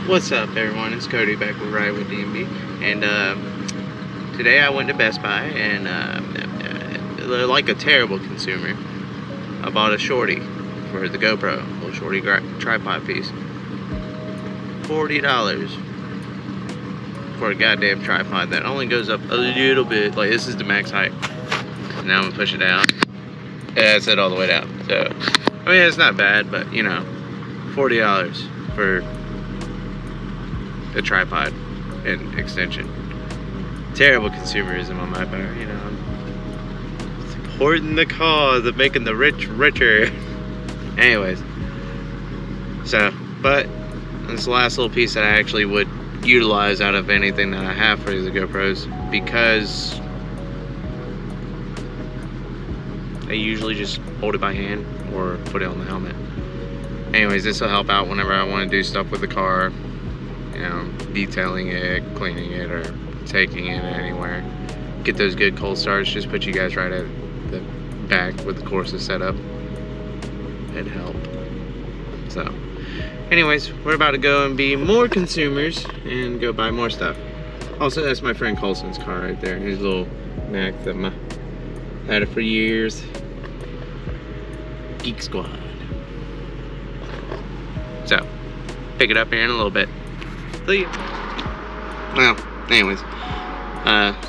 What's up, everyone? It's Cody back with Ride with DMB, and today I went to Best Buy and, like a terrible consumer, I bought a shorty for the GoPro, a little shorty tripod piece. $40 for a goddamn tripod that only goes up a little bit. Like, this is the max height. Now I'm gonna push it down. Yeah, it's it all the way down. So, I mean, it's not bad, but you know, $40 for a tripod and extension. Terrible consumerism on my part, you know. I'm supporting the cause of making the rich richer. Anyways, so, but this is the last little piece that I actually would utilize out of anything that I have for the GoPros, because I usually just hold it by hand or put it on the helmet. Anyways, this will help out whenever I want to do stuff with the car. You know, detailing it, cleaning it, or taking it anywhere. Get those good cold starts. Just put you guys right at the back with the courses set up. It'd help. So, anyways, we're about to go and be more consumers and go buy more stuff. Also, that's my friend Colson's car right there. His little Mac that I had it for years. Geek Squad. So, pick it up here in a little bit. See ya. Well, anyways, so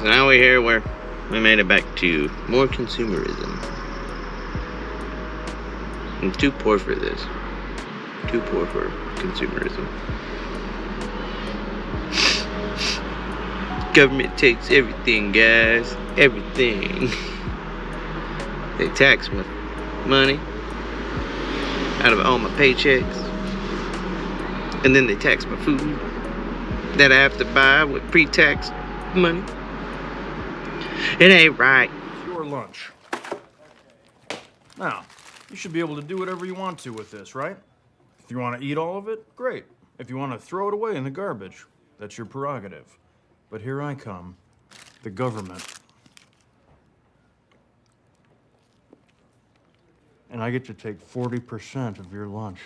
now we're here where we made it back to more consumerism. I'm too poor for this. Too poor for consumerism. Government takes everything, guys. Everything. They tax my money out of all my paychecks. And then they tax my food that I have to buy with pre-tax money. It ain't right. It's your lunch. Now, you should be able to do whatever you want to with this, right? If you want to eat all of it, great. If you want to throw it away in the garbage, that's your prerogative. But here I come, the government. And I get to take 40% of your lunch.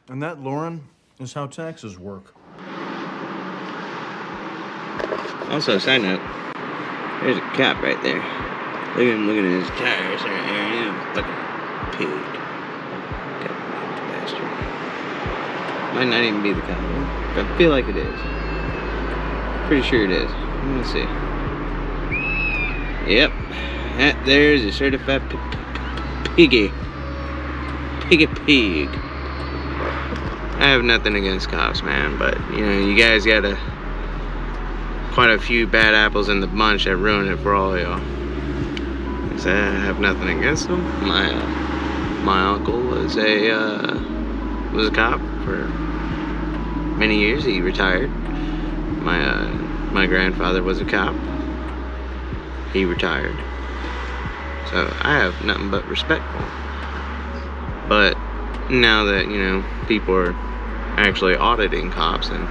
And that, Lauren, is how taxes work. Also, side note, there's a cop right there. Look at him looking at his tires right there. He's a fucking pig. Goddamn bastard. Might not even be the cop, but I feel like it is. Pretty sure it is. Let me see. Yep. That there's a certified piggy. Pig. I have nothing against cops, man, but you know, you guys got quite a few bad apples in the bunch that ruin it for all y'all. I have nothing against them. My uncle was a cop for many years. He retired. My grandfather was a cop. He retired. So I have nothing but respect for him. But now that, you know, people are actually auditing cops and,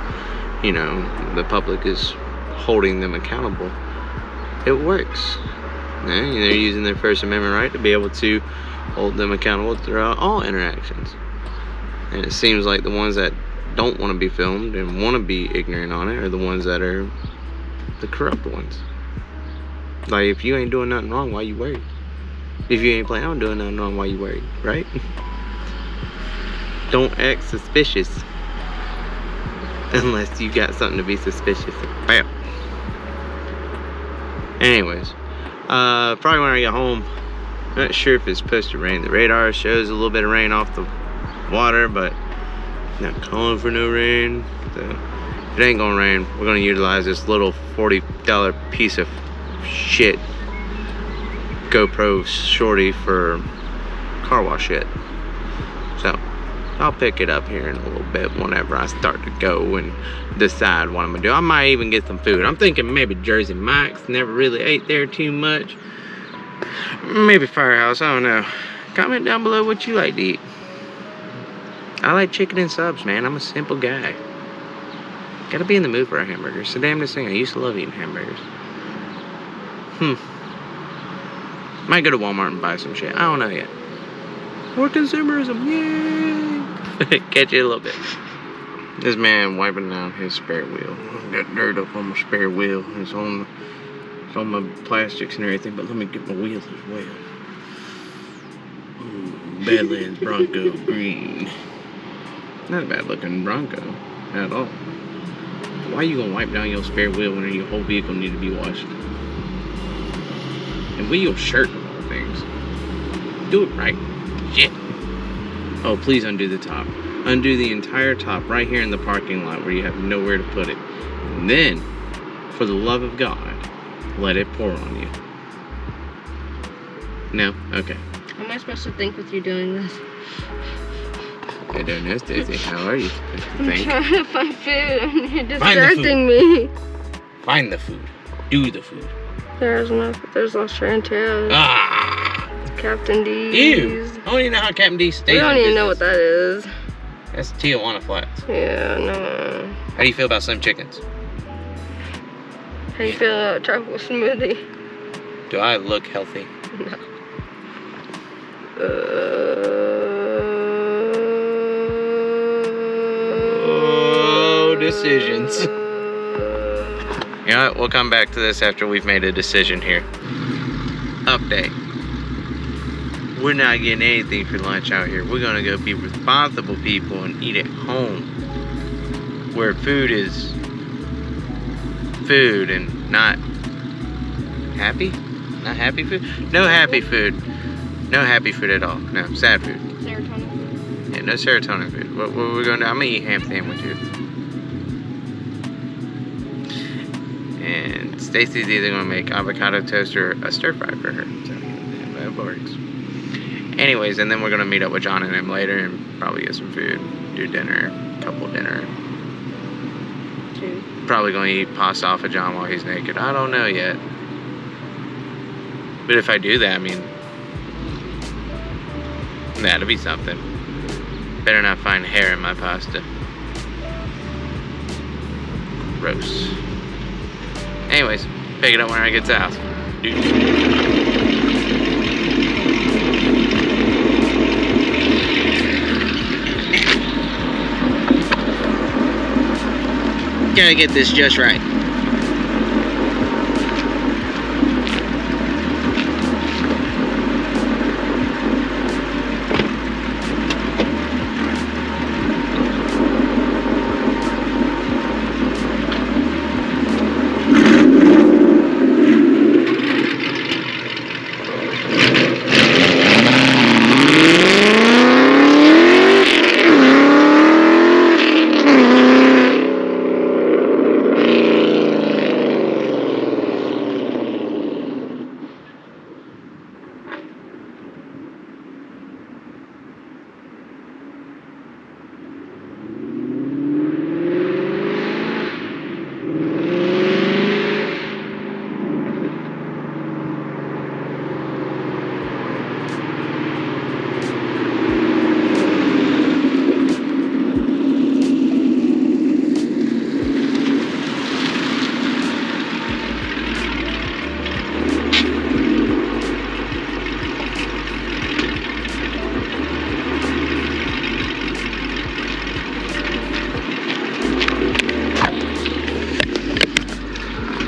you know, the public is holding them accountable, it works. Yeah, they're using their First Amendment right to be able to hold them accountable throughout all interactions. And it seems like the ones that don't want to be filmed and want to be ignorant on it are the ones that are the corrupt ones. Like, if you ain't doing nothing wrong, why you worried? If you ain't planning on doing nothing wrong, why you worried, right? Don't act suspicious unless you got something to be suspicious about. Anyways, probably when I get home, I'm not sure if it's supposed to rain. The radar shows a little bit of rain off the water, but not calling for no rain. So if it ain't gonna rain, we're gonna utilize this little $40 piece of shit GoPro shorty for car wash shit. So I'll pick it up here in a little bit whenever I start to go and decide what I'm gonna do. I might even get some food. I'm thinking maybe Jersey Mike's. Never really ate there too much. Maybe Firehouse, I don't know. Comment down below what you like to eat. I like chicken and subs, man. I'm a simple guy. Gotta be in the mood for a hamburger. It's the damnedest thing. I used to love eating hamburgers. Might go to Walmart and buy some shit. I don't know yet. More consumerism, yay! Catch you a little bit. This man wiping down his spare wheel. Got dirt up on my spare wheel. It's on my plastics and everything, but let me get my wheels as well. Ooh, Badlands Bronco green. Not a bad looking Bronco at all. Why are you gonna wipe down your spare wheel when your whole vehicle need to be washed? And with your shirt of all things. Do it right. Shit. Oh, please undo the top. Undo the entire top right here in the parking lot where you have nowhere to put it. And then, for the love of God, let it pour on you. No? Okay. How am I supposed to think with you doing this? I don't know, Stacey. How are you supposed to I'm think? trying to find food and you're distracting me. Find the food. Do the food. There's no Chantel. Ah! Captain D's. Ew! I don't even know how Captain D stays. We don't even know what that is. That's Tijuana Flats. Yeah, no. How do you feel about Slim Chickens? How you feel about tropical smoothie? Do I look healthy? No. Oh, decisions. You know what? We'll come back to this after we've made a decision here. Update. We're not getting anything for lunch out here. We're gonna go be responsible people and eat at home. Where food is food and not happy? Not happy food? No happy food. No happy food at all. No, sad food. Serotonin food? Yeah, no serotonin food. What we're gonna do, I'm gonna eat ham sandwiches. And Stacy's either gonna make avocado toast or a stir fry for her. So that works. Anyways, and then we're gonna meet up with John and him later and probably get some food, do dinner, couple dinner. Probably gonna eat pasta off of John while he's naked. I don't know yet. But if I do that, I mean, that'll be something. Better not find hair in my pasta. Gross. Anyways, pick it up when I get to the house. Gotta get this just right.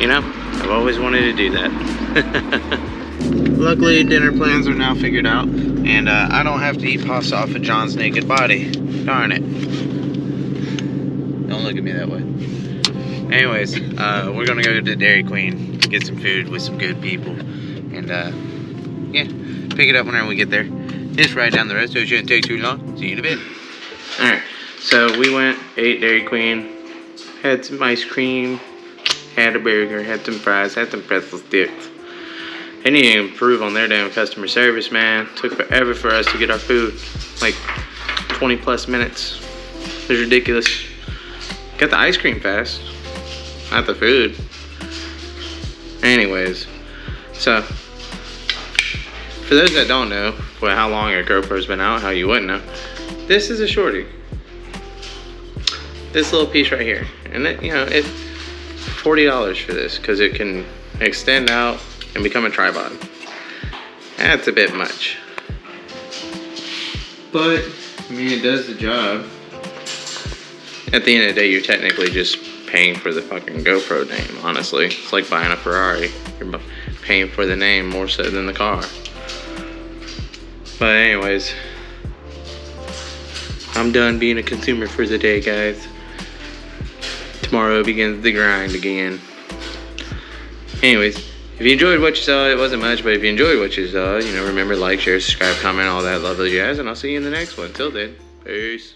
You know, I've always wanted to do that. Luckily, dinner plans are now figured out, and I don't have to eat pasta off of John's naked body. Darn it. Don't look at me that way. Anyways, we're gonna go to Dairy Queen, get some food with some good people, and yeah, pick it up whenever we get there. Just right down the road, so it shouldn't take too long. See you in a bit. Alright, so we went, ate Dairy Queen, had some ice cream, had a burger, had some fries, had some pretzel sticks. They need to improve on their damn customer service, man. Took forever for us to get our food. Like 20 plus minutes. It was ridiculous. Got the ice cream fast. Not the food. Anyways. So, for those that don't know, well, how long a GoPro's been out, how you wouldn't know. This is a shorty. This little piece right here. And it, you know, it's $40 for this because it can extend out and become a tripod. That's a bit much. But I mean, it does the job. At the end of the day, you're technically just paying for the fucking GoPro name, honestly. It's like buying a Ferrari. You're paying for the name more so than the car. But anyways, I'm done being a consumer for the day, guys. Tomorrow begins the grind again. Anyways, if you enjoyed what you saw, it wasn't much, but if you enjoyed what you saw, you know, remember, like, share, subscribe, comment, all that lovely jazz, and I'll see you in the next one. Till then, peace.